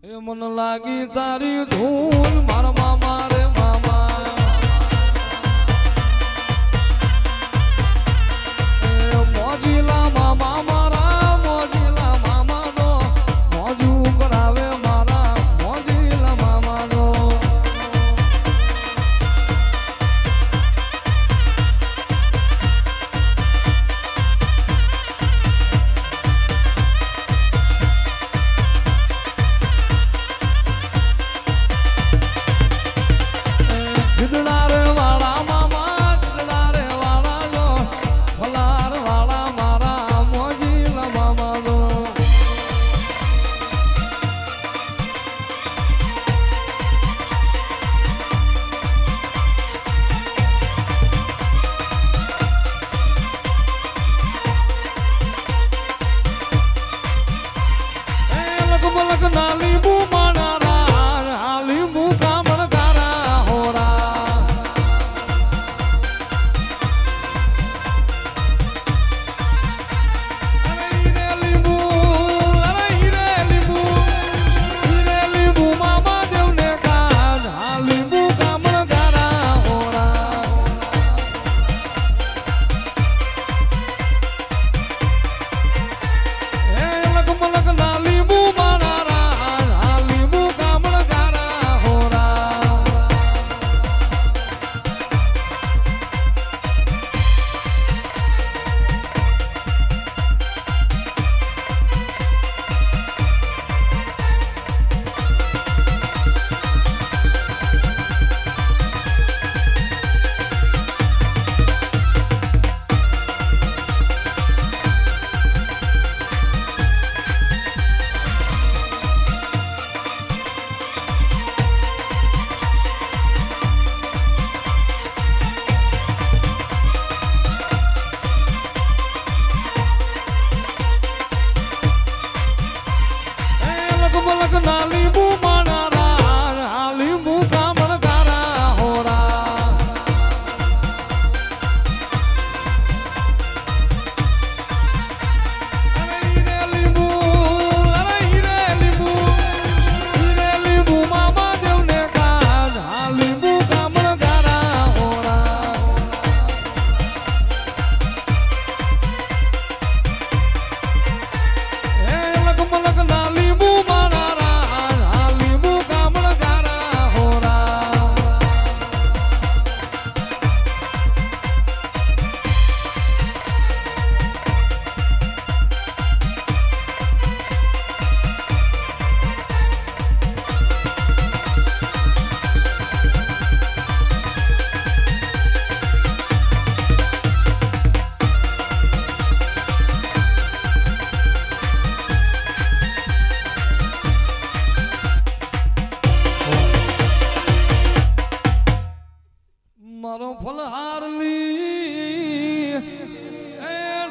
એ મન લાગી તારી ધૂન મારા મામા રે મામા એ મોજીલા મામા મારા મોજીલા મામા નો મોજુ કરાવે મારા મોજીલા મામા નો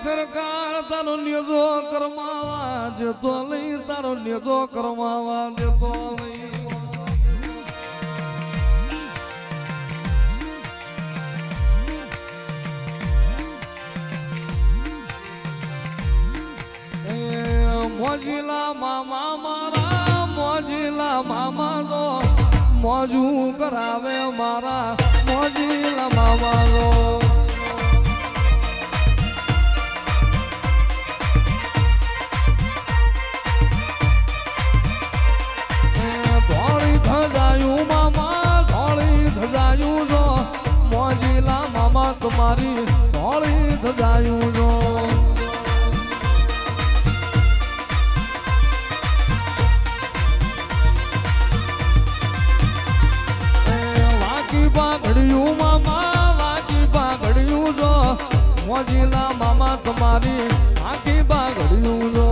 સરકાર તારો નિયદો કરમાવા જતો લઈ તારો નિયદો કરમાવા જતો લઈ મોજીલા મામા મારા મોજીલા મામા નો મોજુ કરાવે મારા મોજીલા મામા નો તમારી ધોળી ધજાયું જો વાકી પાઘડિયું મામા વાકી પાઘડિયું જો મોજીલા મામા તમારી વાકી પાઘડિયું જો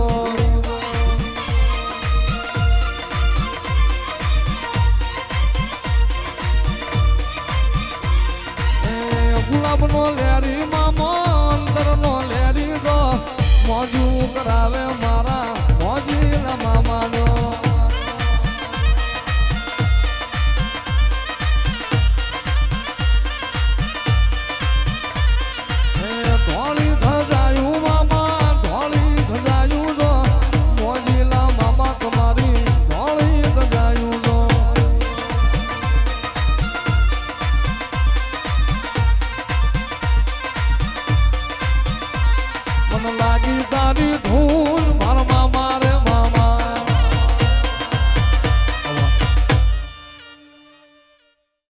ગુલાબનો લેરી મામો અંદરનો લેરી દો મોજુ કરાવે મારા મોજીલા મામાનો ધોળી ધજાયું મામા ધોળી ધજાયું જો મોજીલા મામા તમારી ધોળી મને લાગી તારી ધૂન